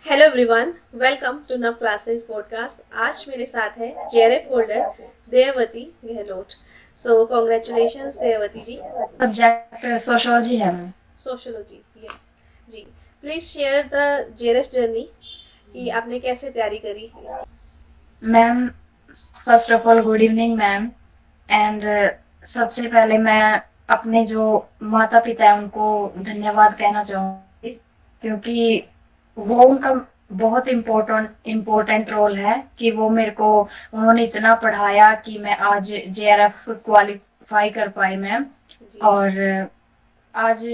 Hello everyone, welcome to Nav classes podcast. आज मेरे साथ है JRF holder Devvati Gehlot. So congratulations Devvati ji. Subject sociology है ma'am. Sociology, yes ji. Please share the JRF journey कि आपने कैसे तैयारी करी इसकी। Ma'am first of all good evening ma'am. And सबसे पहले मैं अपने जो माता पिता हैं उनको धन्यवाद कहना चाहूंगी, क्योंकि वो उनका बहुत इम्पोर्टेंट इम्पोर्टेंट रोल है कि वो मेरे को उन्होंने इतना पढ़ाया कि मैं आज जेआरएफ क्वालिफाई कर पाई मैम। जी और आज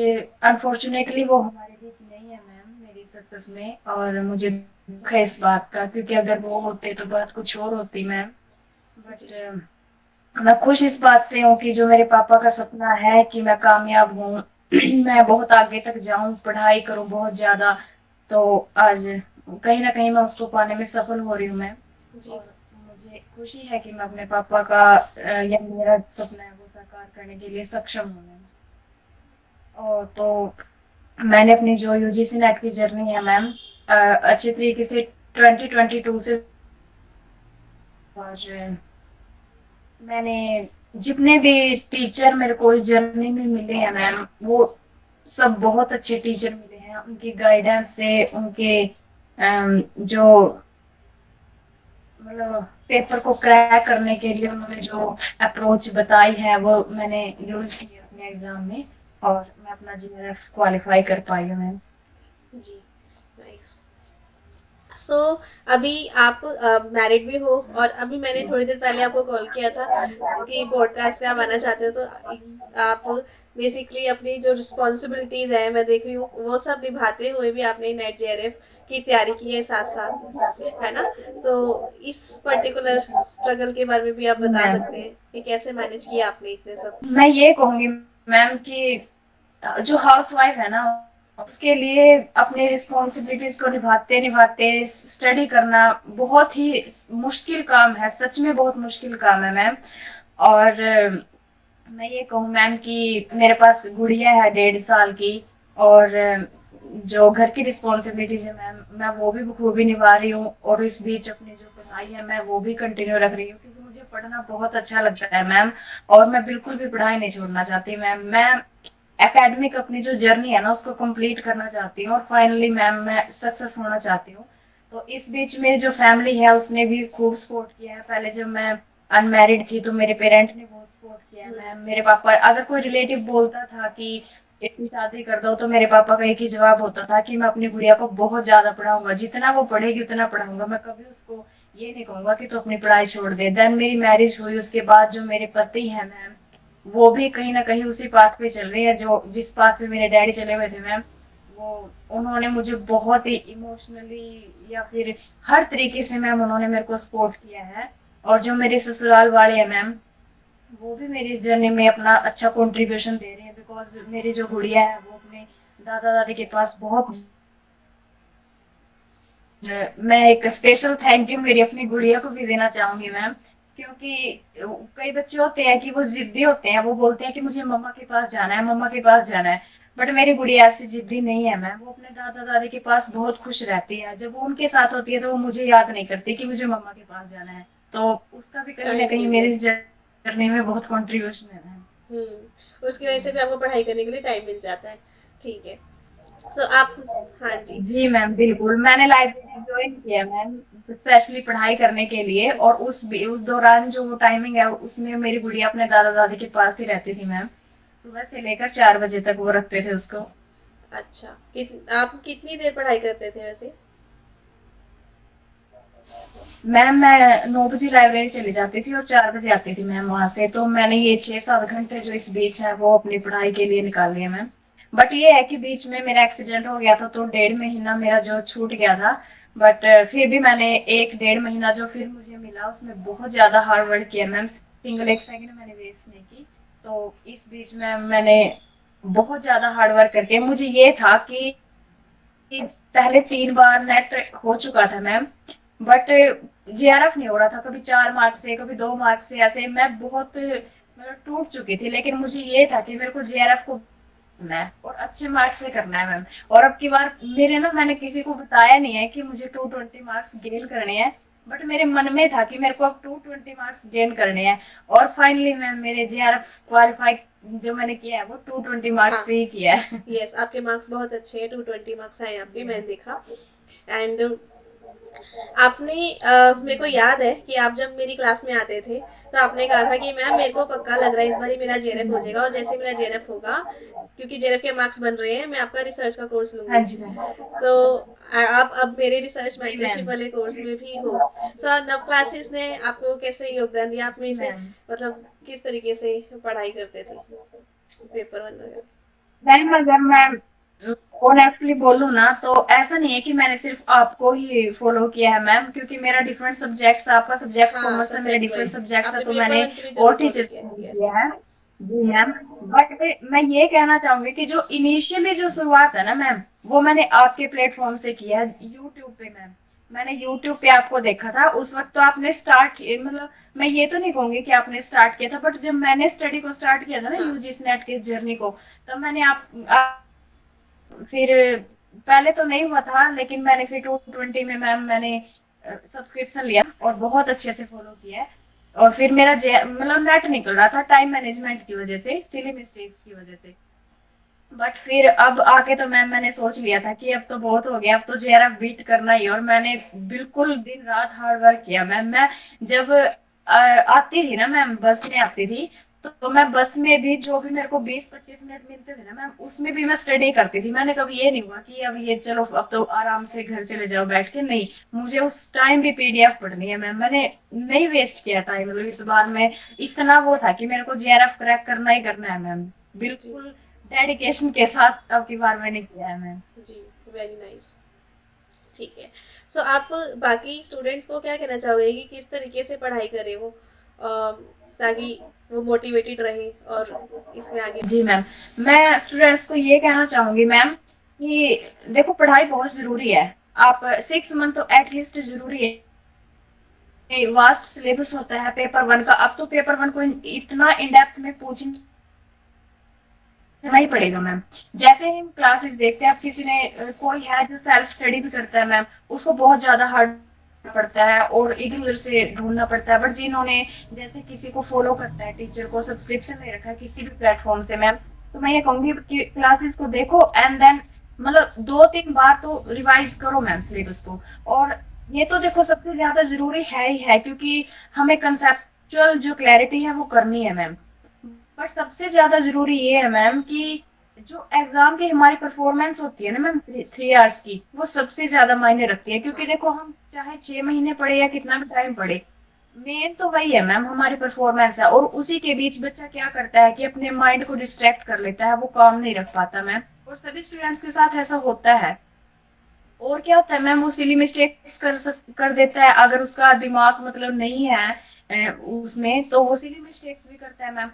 अनफॉर्चुनेटली वो हमारे बीच नहीं है मैम मेरी सक्सेस में, और मुझे दुख है इस बात का, क्योंकि अगर वो होते तो बात कुछ और होती मैम। जी बट मैं खुश इस बात से हूँ कि जो मेरे पापा का सपना है कि मैं कामयाब हूँ, मैं बहुत आगे तक जाऊं, पढ़ाई करूं बहुत ज्यादा, तो आज कहीं ना कहीं मैं उसको पाने में सफल हो रही हूँ मैम। जी और मुझे खुशी है कि मैं अपने पापा का या मेरा सपना है वो साकार करने के लिए सक्षम हूँ मैम। और तो मैंने अपनी जो यूजीसी नेट की जर्नी है मैम अच्छे तरीके से 2022 से, और मैंने जितने भी टीचर मेरे को इस जर्नी में मिले हैं मैम, वो सब बहुत अच्छे टीचर मिले हैं। उनकी गाइडेंस से, उनके जो मतलब पेपर को क्रैक करने के लिए उन्होंने जो अप्रोच बताई है वो मैंने यूज की है अपने एग्जाम में, और मैं अपना जीआरएफ क्वालिफाई कर पाई हूँ मैम। जी, नाइस। सो अभी आप मैरिड भी हो, और अभी मैंने थोड़ी देर पहले आपको कॉल किया था कि पॉडकास्ट पे आप आना चाहते हो, तो आप बेसिकली अपनी जो रिस्पॉन्सिबिलिटीज है मैं देख रही हूँ वो सब निभाते हुए भी आपने नेट जेआरएफ की तैयारी की है साथ साथ, है ना। तो इस पर्टिकुलर स्ट्रगल के बारे में भी आप बता मैम सकते हैं कि कैसे मैनेज किया आपने इतने सब। मैं ये कहूंगी मैम कि जो हाउस वाइफ है ना, उसके लिए अपने रिस्पॉन्सिबिलिटीज को निभाते निभाते स्टडी करना बहुत ही मुश्किल काम है, सच में बहुत मुश्किल काम है मैम। और मैं ये कहूँ मैम कि मेरे पास गुड़िया है 1.5 साल की, और जो घर की रिस्पॉन्सिबिलिटीज है मैम, मैं वो भी बखूबी निभा रही हूँ, और इस बीच अपनी जो पढ़ाई है मैं वो भी कंटिन्यू रख रही हूँ, क्योंकि मुझे पढ़ना बहुत अच्छा लगता है मैम। और मैं बिल्कुल भी पढ़ाई नहीं छोड़ना चाहती मैम। मैं एकेडमिक अपनी जो जर्नी है ना उसको कंप्लीट करना चाहती हूँ, और फाइनली मैम मैं सक्सेस होना चाहती हूँ। तो इस बीच मेरी जो फैमिली है उसने भी खूब सपोर्ट किया है। पहले जब मैं अनमैरिड थी तो मेरे पेरेंट ने बहुत सपोर्ट किया है मैम। मेरे पापा, अगर कोई रिलेटिव बोलता था कि इसकी शादी कर दो, तो मेरे पापा का एक ही जवाब होता था कि मैं अपनी गुड़िया को बहुत ज्यादा पढ़ाऊंगा, जितना वो पढ़ेगी उतना पढ़ाऊंगा, मैं कभी उसको ये नहीं कहूंगा कि तू अपनी पढ़ाई छोड़ दे। देन मेरी मैरिज हुई, उसके बाद जो मेरे पति है मैम, वो भी कहीं ना कहीं उसी पाथ पे चल रही है जो जिस पाथ पे मेरे डैडी चले हुए थे मैम। वो उन्होंने मुझे बहुत ही इमोशनली या फिर हर तरीके से मैम उन्होंने मेरे को सपोर्ट किया है। और जो मेरे ससुराल वाले हैं मैम, वो भी मेरी जर्नी में अपना अच्छा कंट्रीब्यूशन दे रहे हैं, बिकॉज मेरी जो गुड़िया है वो अपने दादा दादी के पास बहुत, मैं एक स्पेशल थैंक यू मेरी अपनी गुड़िया को भी देना चाहूंगी मैम। क्योंकि कई बच्चे होते हैं कि वो जिद्दी होते हैं, वो बोलते हैं कि मुझे मम्मा के पास जाना है, मम्मा के पास जाना है। बट मेरी गुड़िया ऐसी जिद्दी नहीं है मैम, वो अपने दादा दादी के पास बहुत खुश रहती है। जब वो उनके साथ होती है तो वो मुझे याद नहीं करती कि मुझे मम्मा के पास जाना है। तो उसका भी कहीं ना टाइम कहीं मिल मेरी जाता। जर्नी में बहुत कंट्रीब्यूशन है मैम। उसकी वजह से भी आपको पढ़ाई करने के लिए टाइम मिल जाता है। ठीक है। सो आप, हाँ जी। जी मैम बिल्कुल, मैंने लाइब्रेरी ज्वाइन किया मैम स्पेशली पढ़ाई करने के लिए, और अच्छा। उस दौरान जो वो टाइमिंग है उसमें मेरी गुड़िया अपने दादा दादी के पास ही रहती थी मैम। सुबह से लेकर 4 बजे तक वो रखते थे उसको। अच्छा, आप कितनी देर पढ़ाई करते थे वैसे। मैम मैं 9 बजे लाइब्रेरी चली जाती थी और 4 बजे आती थी मैम वहां से। तो मैंने ये 6-7 घंटे जो इस बीच है वो अपनी पढ़ाई के लिए निकाल लिया मैम। बट ये है कि बीच में मेरा एक्सीडेंट हो गया था, तो 1.5 महीना मेरा जो छूट गया था। बट फिर भी मैंने 1-1.5 महीना जो फिर मुझे मिला उसमें बहुत ज्यादा हार्ड वर्क किया मैम, सिंगल एक सेकंड मैंने वेस्ट नहीं की। तो इस बीच में मैंने बहुत ज्यादा हार्ड वर्क करके, मुझे ये था कि पहले 3 बार नेट हो चुका था मैम, बट जेआरएफ नहीं हो रहा था, कभी 4 मार्क्स से कभी 2 मार्क्स से, ऐसे मैं बहुत मतलब टूट चुकी थी। लेकिन मुझे ये था कि मेरे को जेआरएफ को करना है और अच्छे मार्क्स से करना है मैम। और अब की बार मेरे ना, मैंने किसी को बताया नहीं है कि मुझे 220 मार्क्स गेन करने हैं, बट मेरे मन में था कि मेरे को अब 220 मार्क्स गेन करने हैं। और फाइनली मैम मेरे जेआरएफ क्वालिफाई जो मैंने किया है वो 220 मार्क्स हाँ, से ही किया है। यस, आपके मार्क्स बहुत अच्छे हैं, 220 मार्क्स आए आपके, जी मैंने मैम। देखा। एंड आपने जी मेरे को मैम। याद है कि आप जब मेरी क्लास में आते थे तो आपने कहा था कि मैम मेरे को पक्का लग रहा है इस बार मेरा जी जेएरएफ हो मैम। जाएगा, और जैसे मेरा जेएरएफ होगा, क्योंकि जेएरएफ के मार्क्स बन रहे हैं, मैं आपका रिसर्च का कोर्स हाँ लूंगी। जी मैम। तो आप अब मेरे रिसर्च जी मेंटरशिप मैम। वाले कोर्स में भी हो। सो नव क्लासेस ने आपको कैसे योगदान दिया, आप जी में से मैम। मतलब किस तरीके से पढ़ाई करते थे पेपर वन वगैरह? मैम अगर मैं ऑनेस्टली बोलूँ ना, तो ऐसा नहीं है कि मैंने सिर्फ आपको ही फॉलो किया है मैम, क्योंकि मेरा डिफरेंट सब्जेक्ट्स, आपका सब्जेक्ट हाँ, कॉमर्स है, मेरा सब्जेक्ट डिफरेंट वाइज सब्जेक्ट्स है, आपने तो पेपर मैंने वन को भी जरूर और फॉलो टीचर्स किया, को यस। किया है। जी मैम। बट मैं ये कहना चाहूंगी कि जो इनिशियली जो शुरुआत है ना मैम, वो मैंने आपके प्लेटफॉर्म से किया है, यूट्यूब पे मैम। मैंने यूट्यूब पे आपको देखा था उस वक्त, तो आपने स्टार्ट, मतलब मैं ये तो नहीं कहूंगी कि आपने स्टार्ट किया था, बट जब मैंने स्टडी को स्टार्ट किया था ना, हाँ, यूजीसी नेट की इस जर्नी को, तब मैंने फिर पहले तो नहीं हुआ था, लेकिन मैंने फिर 220 में मैम मैंने सब्सक्रिप्शन लिया और बहुत अच्छे से फॉलो किया है। और फिर मेरा मतलब नेट निकल रहा था टाइम मैनेजमेंट की वजह से, सिली मिस्टेक्स की वजह से। बट फिर अब आके तो मैंने सोच लिया था कि अब तो बहुत हो गया, अब तो जेआरएफ बीट करना ही है। और मैंने बिल्कुल दिन रात हार्ड वर्क किया मैम। मैं जब आती थी ना मैम, बस में आती थी, तो मैं बस में भी जो भी मेरे को 20-25 मिनट मिलते थे ना मैम, उसमें भी मैं स्टडी करती थी। मैंने कभी ये नहीं हुआ कि अब ये चलो अब तो आराम से घर चले जाओ बैठ के, नहीं, मुझे उस टाइम भी पीडीएफ पढ़नी है मैम। मैंने नहीं वेस्ट किया टाइम, मतलब इस बार में इतना वो था कि मेरे को जेआरएफ क्रैक करना ही करना है मैम, जी, बिल्कुल डेडिकेशन के साथ अब की बार मैंने किया है मैम। जी, वेरी नाइस। ठीक है। सो आप बाकी स्टूडेंट्स को क्या कहना चाहोगे कि किस तरीके से पढ़ाई करें वो, ताकि वो मोटिवेटेड रहे और इसमें आगे? जी मैम। मैं स्टूडेंट्स को ये कहना चाहूंगी मैम कि देखो, पढ़ाई बहुत जरूरी है। आप 6 मंथ तो एटलीस्ट जरूरी है। वास्ट सिलेबस होता है पेपर वन का, अब तो पेपर वन को इतना इन डेप्थ में पूछना ही पड़ेगा मैम। जैसे ही हम क्लासेस देखते हैं, अब किसी ने कोई है जो सेल्फ स्टडी भी करता है मैम, उसको बहुत ज्यादा हार्ड पड़ता है और इधर उधर से ढूंढना पड़ता है। बट जिन्होंने, जैसे किसी को फॉलो करता है, टीचर को सब्सक्रिप्शन ले रखा है किसी भी प्लेटफॉर्म से मैम, तो मैं ये कहूंगी कि क्लासेस को देखो एंड देन मतलब 2-3 बार तो रिवाइज करो मैम सिलेबस को। और ये तो देखो सबसे ज्यादा जरूरी है ही है, क्योंकि हमें कंसेप्चुअल जो क्लैरिटी है वो करनी है मैम। पर सबसे ज्यादा जरूरी ये है मैम कि जो एग्जाम की हमारी परफॉर्मेंस होती है ना मैम, 3 आवर्स की, वो सबसे ज्यादा मायने रखती है। क्योंकि देखो, हम चाहे 6 महीने पढ़े या कितना भी टाइम पढ़े, मेन तो वही है मैम, हमारी परफॉर्मेंस है। और उसी के बीच बच्चा क्या करता है कि अपने माइंड को डिस्ट्रैक्ट कर लेता है, वो काम नहीं रख पाता मैम। और सभी स्टूडेंट्स के साथ ऐसा होता है। और क्या होता है मैम, वो सिली मिस्टेक्स कर देता है, अगर उसका दिमाग मतलब नहीं है उसमें, तो वो सिली मिस्टेक्स भी करता है मैम।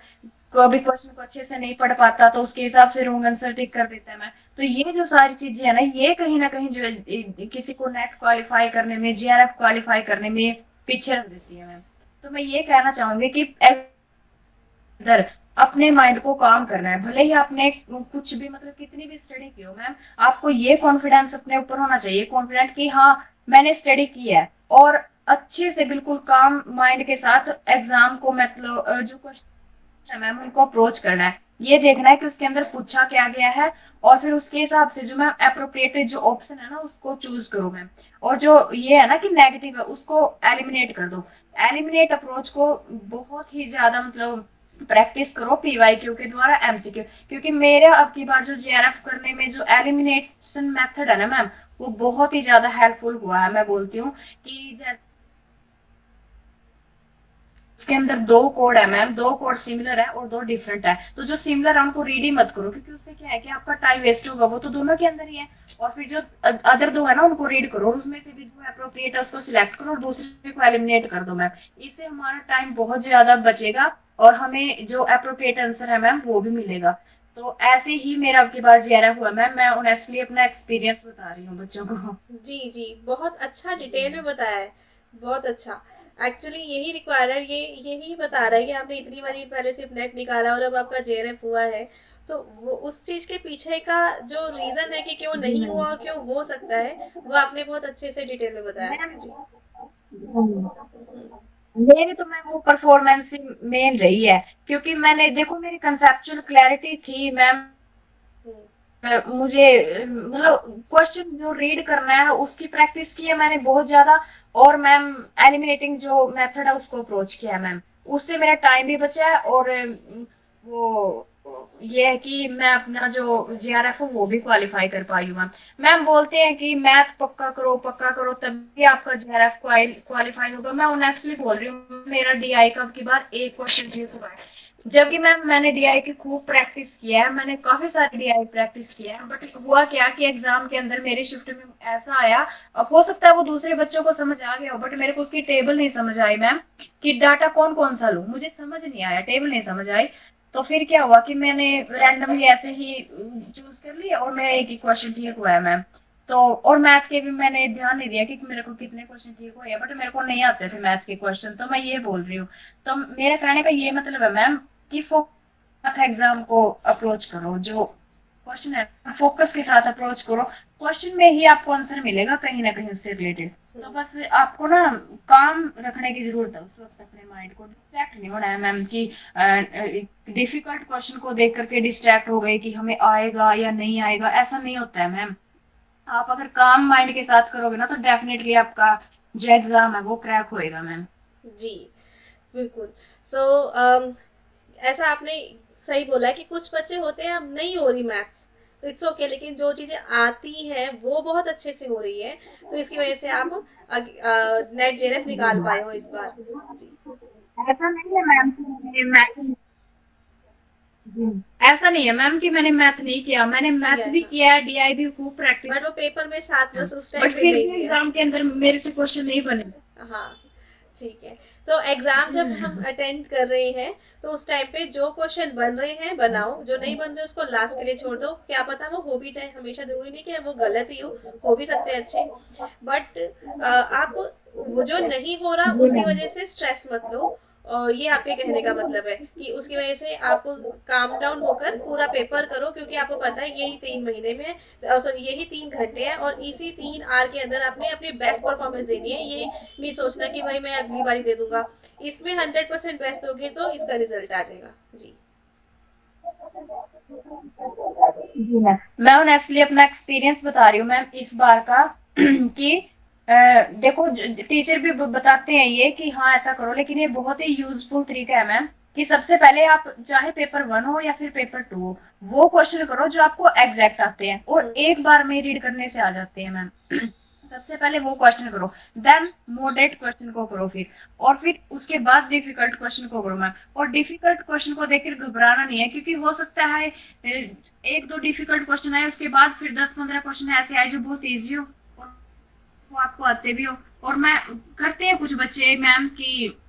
कभी क्वेश्चन को अच्छे से नहीं पढ़ पाता, तो उसके हिसाब से रॉन्ग आंसर टिक कर देता है मैम। तो ये जो सारी चीजें है ना कहीं जो किसी को नेट क्वालिफाई करने में, जेआरएफ क्वालिफाई करने में पीछे रख देती है मैम। तो मैं ये कहना चाहूंगी कि इधर अपने माइंड को काम करना है। भले ही आपने कुछ भी मतलब कितनी भी स्टडी की हो मैम, आपको ये कॉन्फिडेंस अपने ऊपर होना चाहिए, कॉन्फिडेंट कि हाँ मैंने स्टडी की है। और अच्छे से बिल्कुल काम माइंड के साथ एग्जाम को मतलब जो क्वेश्चन मैम उनको अप्रोच करना है, ये देखना है कि उसके अंदर पूछा क्या गया है। और फिर उसके हिसाब से जो मैम अप्रोप्रिएटेड जो ऑप्शन है ना, उसको चूज करो मैम। और जो ये है ना कि नेगेटिव है, उसको एलिमिनेट कर दो। एलिमिनेट अप्रोच को बहुत ही ज्यादा मतलब प्रैक्टिस करो पीवाईक्यू के द्वारा, एमसीक्यू। क्योंकि मेरा अब की बार जो जेआरएफ करने में जो एलिमिनेशन मेथड है ना मैम, वो बहुत ही ज्यादा हेल्पफुल हुआ है। मैं बोलती हूँ कि जैसे इसके अंदर 2 कोड है मैम, 2 कोड सिमिलर है और 2 डिफरेंट है, तो जो सिमिलर है उनको रीड ही मत करो, क्योंकि उससे क्या है कि आपका टाइम वेस्ट होगा, वो तो दोनों के अंदर ही है। और फिर जो अदर 2 है ना, उनको रीड करो और उसमें से भी जो अप्रोप्रिएट है उसको सिलेक्ट करो और दूसरे को एलिमिनेट कर दो मैम। इससे हमारा टाइम बहुत ज्यादा बचेगा और हमें जो अप्रोप्रिएट आंसर है मैम वो भी मिलेगा। तो ऐसे ही मेरा अब की बार जेआरएफ हुआ मैम, मैं ऑनेस्टली अपना एक्सपीरियंस बता रही हूँ बच्चों को। जी, जी, बहुत अच्छा जी डिटेल में मैम। बताया है, बहुत अच्छा। एक्चुअली यही रिक्वायरर, ये यही बता रहा है कि आपने इतनी बारी पहले सिर्फ नेट निकाला और अब आपका जेआरएफ हुआ है। तो वो उस चीज के पीछे का जो रीजन है कि क्यों जी नहीं मैम। हुआ और क्यों हो सकता है, वो आपने बहुत अच्छे से डिटेल में बताया। मैम जी। हम्म। मेरी तो मैम वो परफॉर्मेंस ही मेन रही है, क्योंकि मैंने देखो मेरी कंसेप्चुअल क्लैरिटी थी मैम। हम्म। मुझे मतलब क्वेश्चन जो रीड करना है उसकी प्रैक्टिस की है मैंने बहुत ज्यादा। और मैम एलिमिनेटिंग जो मेथड है उसको अप्रोच किया है मैम। उससे मेरा टाइम भी बचा है, और वो ये है कि मैं अपना जो जेआरएफ हूँ वो भी क्वालिफाई कर पाई हूँ मैम। मैम बोलते हैं कि मैथ पक्का करो तभी आपका जेआरएफ क्वालिफाई होगा। मैं ऑनेस्टली बोल रही हूँ, मेरा डीआई का की बार एक क्वेश्चन ठीक हुआ है। जी। जबकि मैम मैंने डीआई की खूब प्रैक्टिस किया है, मैंने काफी सारी डीआई प्रैक्टिस किया है, बट हुआ क्या कि एग्जाम के अंदर मेरी शिफ्ट में ऐसा आया। अब हो सकता है वो दूसरे बच्चों को समझ आ गया हो, बट मेरे को उसकी टेबल नहीं समझ आई मैम, कि डाटा कौन कौन सा लूं, मुझे समझ नहीं आया, टेबल नहीं समझ आई। तो फिर क्या हुआ कि मैंने रैंडमली ऐसे ही चूज कर लिया, और मेरा एक ही क्वेश्चन ठीक हुआ है मैम। तो और मैथ के भी मैंने ध्यान नहीं दिया कि मेरे को कितने क्वेश्चन ठीक हुए हैं, बट मेरे को नहीं आते थे मैथ के क्वेश्चन, तो मैं ये बोल रही हूँ। तो मेरा कहने का ये मतलब है मैम कि फोकस एग्जाम को अप्रोच करो, जो क्वेश्चन है फोकस के साथ अप्रोच करो। क्वेश्चन में ही आपको आंसर मिलेगा कहीं ना कहीं उससे रिलेटेड। तो बस आपको ना काम रखने की जरूरत है उस वक्त, अपने माइंड को डिस्ट्रैक्ट नहीं होना है मैम, कि डिफिकल्ट क्वेश्चन को देख करके डिस्ट्रैक्ट हो गए कि हमें आएगा या नहीं आएगा, ऐसा नहीं होता है मैम। आप अगर काम माइंड के साथ करोगे ना तो डेफिनेटली आपका जो एग्जाम है वो क्रैक होएगा मैम। जी बिल्कुल। सो ऐसा आपने सही बोला है कि कुछ बच्चे होते हैं, अब नहीं हो रही मैथ्स, तो इट्स ओके, लेकिन जो चीजें आती हैं वो बहुत अच्छे से हो रही है, तो इसकी वजह से आप नेट जेएरएफ निकाल पाए हो इस बार। जी। ऐसा नहीं है मैम कि मैंने मैथ ऐसा नहीं है मैम कि मैंने मैथ नहीं किया, मैंने किया मैथ है, भी हाँ, किया है, डीआई भी खूब बट प्रैक्टिस। वो पेपर में साथ बस उस बट टाइम पे फिर नहीं भी दिया। एग्जाम के अंदर मेरे से क्वेश्चन नहीं बने। हाँ, ठीक है। तो एग्जाम जी जब हम मैम। अटेंड कर रहे हैं, तो उस टाइम पे जो क्वेश्चन बन रहे हैं बनाओ, जो नहीं बन रहे उसको लास्ट के लिए छोड़ दो, क्या पता वो हो भी जाए, हमेशा जरूरी नहीं कि वो गलत ही हो भी सकते हैं अच्छे। बट आप वो जो नहीं हो रहा जी उसकी मैम। वजह से स्ट्रेस मत लो, और ये आपके कहने का मतलब है कि उसकी वजह से आप काम डाउन होकर पूरा पेपर करो, क्योंकि आपको पता है यही 3 महीने में, सॉरी यही 3 घंटे हैं, और इसी 3 आवर के अंदर आपने अपनी बेस्ट परफॉर्मेंस देनी है। ये नहीं सोचना कि भाई मैं अगली बारी दे दूंगा, इसमें 100% बेस्ट दोगे तो इसका रिजल्ट आ जाएगा। जी। जी मैम, मैं ऑनेस्टली अपना एक्सपीरियंस बता रही हूँ मैम इस बार का कि देखो टीचर भी बताते हैं ये कि हाँ ऐसा करो, लेकिन ये बहुत ही यूजफुल तरीका है मैम, कि सबसे पहले आप चाहे पेपर 1 हो या फिर पेपर 2 हो, वो क्वेश्चन करो जो आपको एग्जैक्ट आते हैं और हम्म। एक बार में रीड करने से आ जाते हैं मैम। सबसे पहले वो क्वेश्चन करो, देन मॉडरेट क्वेश्चन को करो फिर, और फिर उसके बाद डिफिकल्ट क्वेश्चन को करो मैम। और डिफिकल्ट क्वेश्चन को देखकर घबराना नहीं है, क्योंकि हो सकता है एक दो डिफिकल्ट क्वेश्चन आए उसके बाद फिर 10-15 क्वेश्चन ऐसे आए जो बहुत इजी हो और वो आपको आते भी हो। और मैं करते हैं कुछ बच्चे मैम की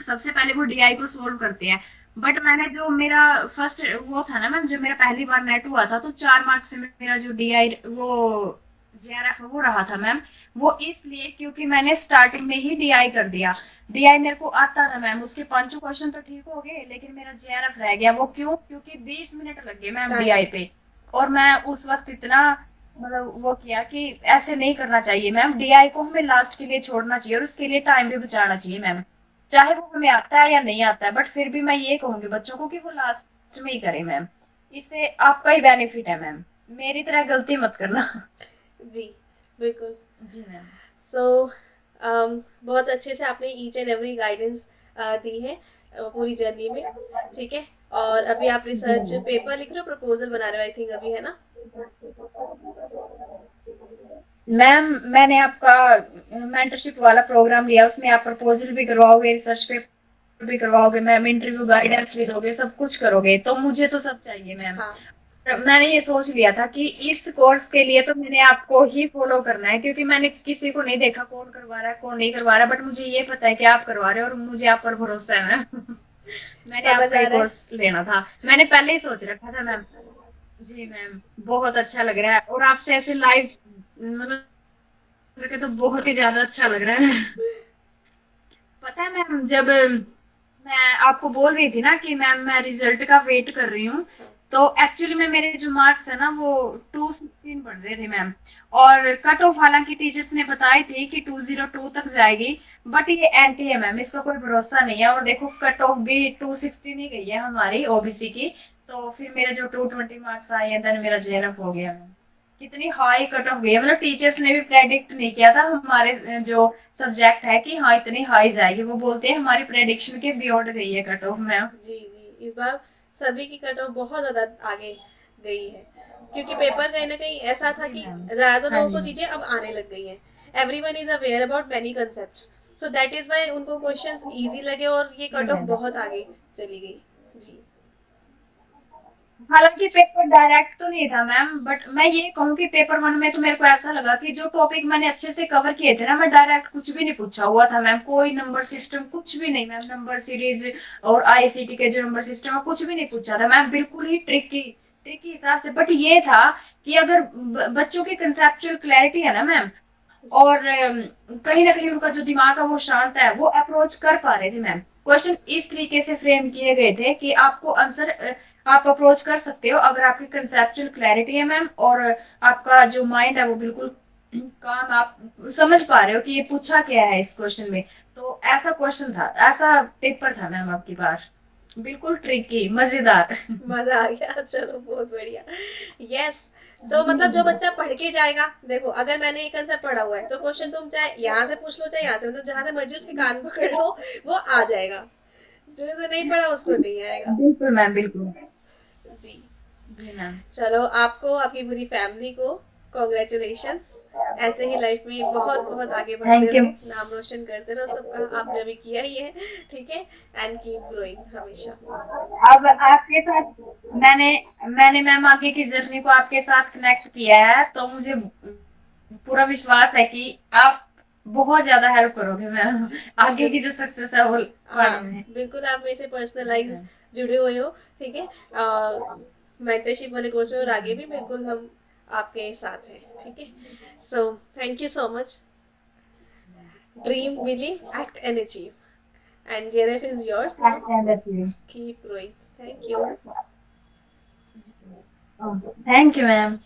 सबसे पहले वो डीआई को सोल्व करते हैं, बट मैंने जो मेरा फर्स्ट वो था ना मैम, जब मेरा पहली बार नेट हुआ था तो 4 मार्क्स से मेरा जो डीआई वो जेआरएफ हो रहा था मैम, वो इसलिए क्योंकि मैंने स्टार्टिंग में ही डीआई कर दिया। डीआई मेरे को आता था मैम, उसके 5 क्वेश्चन तो ठीक हो गए, लेकिन मेरा जेआरएफ रह गया। वो क्यों? क्योंकि 20 मिनट लग गए मैम टाइम। डीआई पे। और मैं उस वक्त इतना मतलब वो किया कि ऐसे नहीं करना चाहिए मैम, डीआई को हमें लास्ट के लिए छोड़ना चाहिए और उसके लिए टाइम भी बचाना चाहिए मैम। चाहे वो हमें आता है या नहीं आता है, बट फिर भी मैं ये कहूंगी बच्चों को कि वो लास्ट में ही करें मैम। इससे आपका ही बेनिफिट है मैम, मेरी तरह गलती मत करना। जी बिल्कुल। जी मैम। सो बहुत अच्छे से आपने ईच एंड एवरी गाइडेंस दी है पूरी जर्नी में। ठीक है। और अभी आप जी रिसर्च मैम। पेपर लिख रहे हो, प्रपोजल बना रहे हो, आई थिंक अभी, है ना? मैम मैंने आपका मेंटरशिप वाला प्रोग्राम लिया, उसमें आप प्रपोजल भी करवाओगे, रिसर्च पेपर भी करवाओगे मैम, इंटरव्यू गाइडेंस भी दोगे, सब कुछ करोगे, तो मुझे तो सब चाहिए मैम। हाँ। मैंने ये सोच लिया था कि इस कोर्स के लिए तो मैंने आपको ही फॉलो करना है, क्योंकि मैंने किसी को नहीं देखा कौन करवा रहा है कौन नहीं करवा रहा, बट मुझे ये पता है कि आप करवा रहे हो और मुझे आप पर भरोसा है मैम। मैंने समझ आपका आ ही रहा है। कोर्स लेना था, मैंने पहले ही सोच रखा था मैम। जी मैम, बहुत अच्छा लग रहा है, और आपसे ऐसे लाइव मतलब करके तो बहुत ही ज्यादा अच्छा लग रहा है। पता है मैम, जब मैं आपको बोल रही थी ना कि मैम मैं रिजल्ट का वेट कर रही हूँ, तो एक्चुअली में मेरे जो मार्क्स है ना वो 216 बढ़ रहे थे मैम। और कट ऑफ हालांकि टीचर्स ने बताई थी कि 202 तक जाएगी, बट ये एंटी है मैम, इसका कोई भरोसा नहीं है। और देखो कट ऑफ भी 216 ही गई है हमारी ओबीसी की। तो फिर मेरे जो 220 मार्क्स आए हैं, देन मेरा जेएनएफ हो गया मैम। कितनी हाई कट ऑफ गई है, मतलब टीचर्स ने भी प्रेडिक्ट नहीं किया था हमारे जो सब्जेक्ट है कि हाँ इतनी हाई जाएगी। वो बोलते हैं हमारी प्रेडिक्शन के बियॉन्ड गई है कट ऑफ मैम। जी जी, इस बार सभी की कट ऑफ बहुत ज़्यादा आगे गई है, क्योंकि पेपर कहीं ना कहीं ऐसा था जी कि मैम। ज़्यादातर हाँ लोगों जी को चीज़ें अब आने लग गई हैं। Every one is aware about many concept, so that is why उनको क्वेश्चंस ईजी लगे और ये जी कट ऑफ मैम। बहुत आगे चली गई। जी हालांकि पेपर डायरेक्ट तो नहीं था मैम, बट मैं ये कहूँ कि पेपर वन में तो मेरे को ऐसा लगा कि जो टॉपिक मैंने अच्छे से कवर किए थे ना, मैं डायरेक्ट कुछ भी नहीं पूछा हुआ था मैम। कोई नंबर सिस्टम कुछ भी नहीं मैम, नंबर सीरीज और आईसीटी के जो नंबर सिस्टम है कुछ भी नहीं पूछा था मैम, बिल्कुल ही ट्रिकी ट्रिकी हिसाब से। बट ये था कि अगर बच्चों की कंसेप्चुअल क्लैरिटी है ना मैम, जी और कहीं ना कहीं उनका जो दिमाग है वो शांत है, वो अप्रोच कर पा रहे थे मैम। क्वेश्चन इस तरीके से फ्रेम किए गए थे कि आपको आंसर आप अप्रोच कर सकते हो अगर आपकी कंसेप्चुअल क्लैरिटी है मैम, और आपका जो माइंड है वो बिल्कुल काम, आप समझ पा रहे हो कि ये पूछा क्या है इस क्वेश्चन में। तो ऐसा क्वेश्चन था, ऐसा पेपर था मैम आपकी बार, बिल्कुल ट्रिकी मजेदार। मजा आ गया, चलो बहुत बढ़िया। यस, तो मतलब जो बच्चा पढ़ के जाएगा, देखो अगर मैंने एक कंसेप्ट पढ़ा हुआ है तो क्वेश्चन तुम चाहे यहाँ से पूछ लो चाहे यहाँ से, मतलब जहाँ से मर्जी उसके कान पकड़ लो, वो आ जाएगा। जिसे नहीं पढ़ा उसको नहीं आएगा। बिल्कुल मैम बिल्कुल। जी, जी मैम। चलो आपको आपकी पूरी फैमिली को कॉन्ग्रेचुलेशंस। ऐसे ही लाइफ में बहुत बहुत आगे बढ़ते थैंक यू। रहो, नाम रोशन करते रहो सबका, आपने अभी किया ही है। ठीक है, एंड कीप ग्रोइंग हमेशा। अब आपके साथ मैंने मैंने मैम आगे की जर्नी को आपके साथ कनेक्ट किया है, तो मुझे पूरा विश्वास है कि आप बहुत ज्यादा हेल्प करोगे मैम, आगे बिल्कुल, की जो सक्सेस है वो हाँ पाने में। बिल्कुल, आप मेरे से जी पर्सनलाइज मैम। जुड़े हुए हो। ठीक है, मेंटरशिप वाले कोर्स में और आगे भी बिल्कुल हम आपके साथ हैं। ठीक है, so thank you so much. Dream believe act and achieve, and JRF is yours now. Keep growing. Thank you. Thank you ma'am.